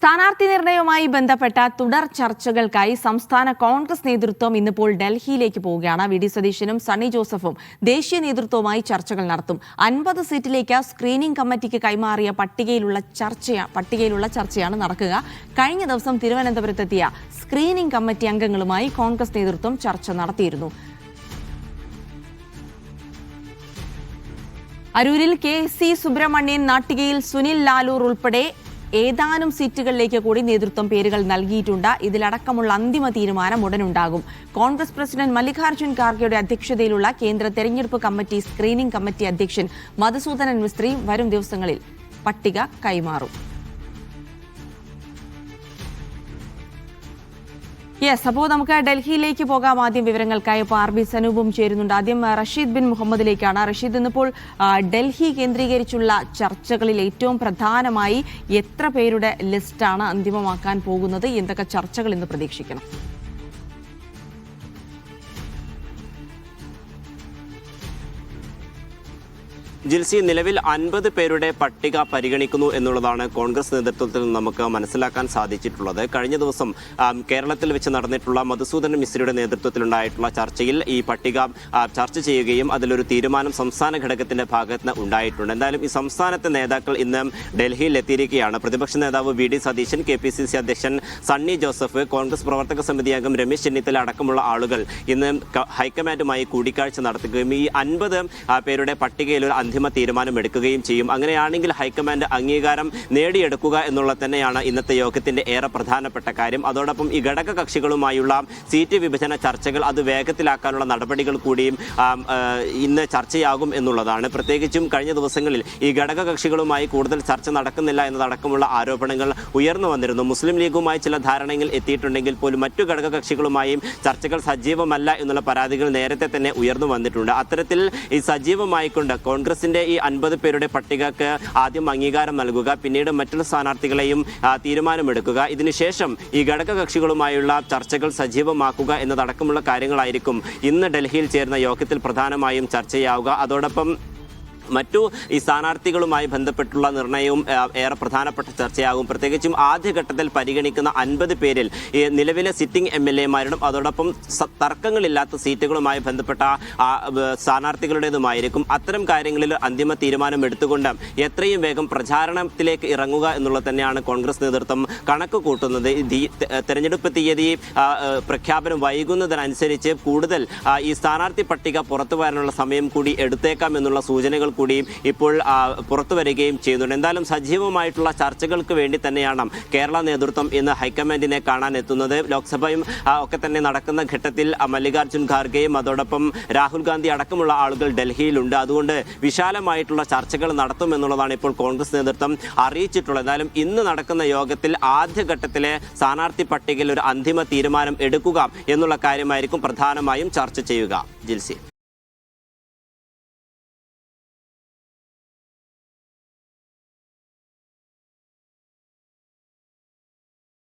സ്ഥാനാർത്ഥി നിർണയവുമായി ബന്ധപ്പെട്ട തുടർ ചർച്ചകൾക്കായി സംസ്ഥാന കോൺഗ്രസ് നേതൃത്വം ഇന്നിപ്പോൾ ഡൽഹിയിലേക്ക് പോവുകയാണ്. വി ഡി സതീശനും സണ്ണി ജോസഫും ദേശീയ നേതൃത്വവുമായി ചർച്ചകൾ നടത്തും. 50 സീറ്റിലേക്ക് സ്ക്രീനിംഗ് കമ്മിറ്റിക്ക് കൈമാറിയ പട്ടികയിലുള്ള ചർച്ചയാണ് നടക്കുക. കഴിഞ്ഞ ദിവസം തിരുവനന്തപുരത്തെത്തിയ സ്ക്രീനിംഗ് കമ്മിറ്റി അംഗങ്ങളുമായി കോൺഗ്രസ് നേതൃത്വം ചർച്ച നടത്തിയിരുന്നു. അരൂരിൽ KC സുബ്രഹ്മണ്യൻ, നാട്ടികയിൽ സുനിൽ ലാലൂർ ഉൾപ്പെടെ ഏതാനും സീറ്റുകളിലേക്ക് കൂടി നേതൃത്വം പേരുകൾ നൽകിയിട്ടുണ്ട്. ഇതിലടക്കമുള്ള അന്തിമ തീരുമാനം ഉടനുണ്ടാകും. കോൺഗ്രസ് പ്രസിഡന്റ് മല്ലികാർജ്ജുൻ ഖാർഗെയുടെ അധ്യക്ഷതയിലുള്ള കേന്ദ്ര തെരഞ്ഞെടുപ്പ് കമ്മിറ്റി സ്ക്രീനിംഗ് കമ്മിറ്റി അധ്യക്ഷൻ മധുസൂദനൻ മിസ്ത്രി വരും ദിവസങ്ങളിൽ പട്ടിക കൈമാറും. അപ്പോൾ നമുക്ക് ഡൽഹിയിലേക്ക് പോകാം. ആദ്യം വിവരങ്ങൾക്കായി RB സനൂപും ചേരുന്നുണ്ട്. ആദ്യം റഷീദ് ബിൻ മുഹമ്മദിലേക്കാണ്. റഷീദ്, ഇന്നിപ്പോൾ ഡൽഹി കേന്ദ്രീകരിച്ചുള്ള ചർച്ചകളിൽ ഏറ്റവും പ്രധാനമായി എത്ര പേരുടെ ലിസ്റ്റാണ് അന്തിമമാക്കാൻ പോകുന്നത്? എന്തൊക്കെ ചർച്ചകൾ ഇന്ന് പ്രതീക്ഷിക്കണം? ജിൽസി, നിലവിൽ 50 പേരുടെ പട്ടിക പരിഗണിക്കുന്നു എന്നുള്ളതാണ് കോൺഗ്രസ് നേതൃത്വത്തിൽ നമുക്ക് മനസ്സിലാക്കാൻ സാധിച്ചിട്ടുള്ളത്. കഴിഞ്ഞ ദിവസം കേരളത്തിൽ വെച്ച് നടന്നിട്ടുള്ള മധുസൂദനൻ മിസ്ത്രിയുടെ നേതൃത്വത്തിലുണ്ടായിട്ടുള്ള ചർച്ചയിൽ ഈ പട്ടിക ചർച്ച ചെയ്യുകയും അതിലൊരു തീരുമാനം സംസ്ഥാന ഘടകത്തിന്റെ ഭാഗത്ത് നിന്ന് ഉണ്ടായിട്ടുണ്ട്. എന്തായാലും ഈ സംസ്ഥാനത്തെ നേതാക്കൾ ഇന്ന് ഡൽഹിയിൽ എത്തിയിരിക്കുകയാണ്. പ്രതിപക്ഷ നേതാവ് VD സതീശൻ, KPCC അധ്യക്ഷൻ സണ്ണി ജോസഫ്, കോൺഗ്രസ് പ്രവർത്തക സമിതി അംഗം രമേശ് ചെന്നിത്തല അടക്കമുള്ള ആളുകൾ ഇന്ന് ഹൈക്കമാൻഡുമായി കൂടിക്കാഴ്ച നടത്തുകയും ഈ 50 പേരുടെ പട്ടികയിൽ ഒരു അന്തിമ തീരുമാനം എടുക്കുകയും ചെയ്യും. അങ്ങനെയാണെങ്കിൽ ഹൈക്കമാൻഡ് അംഗീകാരം നേടിയെടുക്കുക എന്നുള്ളത് തന്നെയാണ് ഇന്നത്തെ യോഗത്തിന്റെ ഏറെ പ്രധാനപ്പെട്ട കാര്യം. അതോടൊപ്പം ഈ ഘടക കക്ഷികളുമായുള്ള സീറ്റ് വിഭജന ചർച്ചകൾ അത് വേഗത്തിലാക്കാനുള്ള നടപടികൾ കൂടിയും ഇന്ന് ചർച്ചയാകും എന്നുള്ളതാണ്. പ്രത്യേകിച്ചും കഴിഞ്ഞ ദിവസങ്ങളിൽ ഈ ഘടക കക്ഷികളുമായി കൂടുതൽ ചർച്ച നടക്കുന്നില്ല എന്നതടക്കമുള്ള ആരോപണങ്ങൾ ഉയർന്നു വന്നിരുന്നു. മുസ്ലിം ലീഗുമായി ചില ധാരണകൾ എത്തിയിട്ടുണ്ടെങ്കിൽ പോലും മറ്റു ഘടക കക്ഷികളുമായും ചർച്ചകൾ സജീവമല്ല എന്നുള്ള പരാതികൾ നേരത്തെ തന്നെ ഉയർന്നു വന്നിട്ടുണ്ട്. അത്തരത്തിൽ ഈ സജീവമായിക്കൊണ്ട് കോൺഗ്രസിന്റെ ഈ 50 പേരുടെ പട്ടികക്ക് ആദ്യം അംഗീകാരം നൽകുക, പിന്നീട് മറ്റുള്ള സ്ഥാനാർത്ഥികളെയും തീരുമാനമെടുക്കുക, ഇതിനുശേഷം ഈ ഘടക കക്ഷികളുമായുള്ള ചർച്ചകൾ സജീവമാക്കുക എന്നതടക്കമുള്ള കാര്യങ്ങളായിരിക്കും ഇന്ന് ഡൽഹിയിൽ ചേർന്ന യോഗത്തിൽ പ്രധാനമായും ചർച്ചയാവുക. അതോടൊപ്പം മറ്റു ഈ സ്ഥാനാർത്ഥികളുമായി ബന്ധപ്പെട്ടുള്ള നിർണയവും ഏറെ പ്രധാനപ്പെട്ട ചർച്ചയാകും. പ്രത്യേകിച്ചും ആദ്യഘട്ടത്തിൽ പരിഗണിക്കുന്ന 50 പേരിൽ ഈ നിലവിലെ സിറ്റിംഗ് MLA-മാരും അതോടൊപ്പം തർക്കങ്ങളില്ലാത്ത സീറ്റുകളുമായി ബന്ധപ്പെട്ട സ്ഥാനാർത്ഥികളുടേതുമായിരിക്കും. അത്തരം കാര്യങ്ങളിൽ അന്തിമ തീരുമാനം എടുത്തുകൊണ്ട് എത്രയും വേഗം പ്രചാരണത്തിലേക്ക് ഇറങ്ങുക എന്നുള്ളത് തന്നെയാണ് കോൺഗ്രസ് നേതൃത്വം കണക്ക് കൂട്ടുന്നത്. തെരഞ്ഞെടുപ്പ് തീയതി പ്രഖ്യാപനം വൈകുന്നതിനനുസരിച്ച് കൂടുതൽ ഈ സ്ഥാനാർത്ഥി പട്ടിക പുറത്തു വരാനുള്ള സമയം കൂടി എടുത്തേക്കാം എന്നുള്ള സൂചനകൾ കൂടിയും ഇപ്പോൾ പുറത്തു വരികയും ചെയ്യുന്നുണ്ട്. എന്തായാലും സജീവമായിട്ടുള്ള ചർച്ചകൾക്ക് വേണ്ടി തന്നെയാണ് കേരള നേതൃത്വം ഇന്ന് ഹൈക്കമാൻഡിനെ കാണാൻ എത്തുന്നത്. ലോക്സഭയും ഒക്കെ തന്നെ നടക്കുന്ന ഘട്ടത്തിൽ മല്ലികാർജ്ജുൻ ഖാർഗെയും അതോടൊപ്പം രാഹുൽ ഗാന്ധി അടക്കമുള്ള ആളുകൾ ഡൽഹിയിലുണ്ട്. അതുകൊണ്ട് വിശാലമായിട്ടുള്ള ചർച്ചകൾ നടത്തുമെന്നുള്ളതാണ് ഇപ്പോൾ കോൺഗ്രസ് നേതൃത്വം അറിയിച്ചിട്ടുള്ളത്. എന്തായാലും ഇന്ന് നടക്കുന്ന യോഗത്തിൽ ആദ്യഘട്ടത്തിലെ സ്ഥാനാർത്ഥി പട്ടികയിൽ ഒരു അന്തിമ തീരുമാനം എടുക്കുക എന്നുള്ള കാര്യമായിരിക്കും പ്രധാനമായും ചർച്ച ചെയ്യുക. ജിൽസി.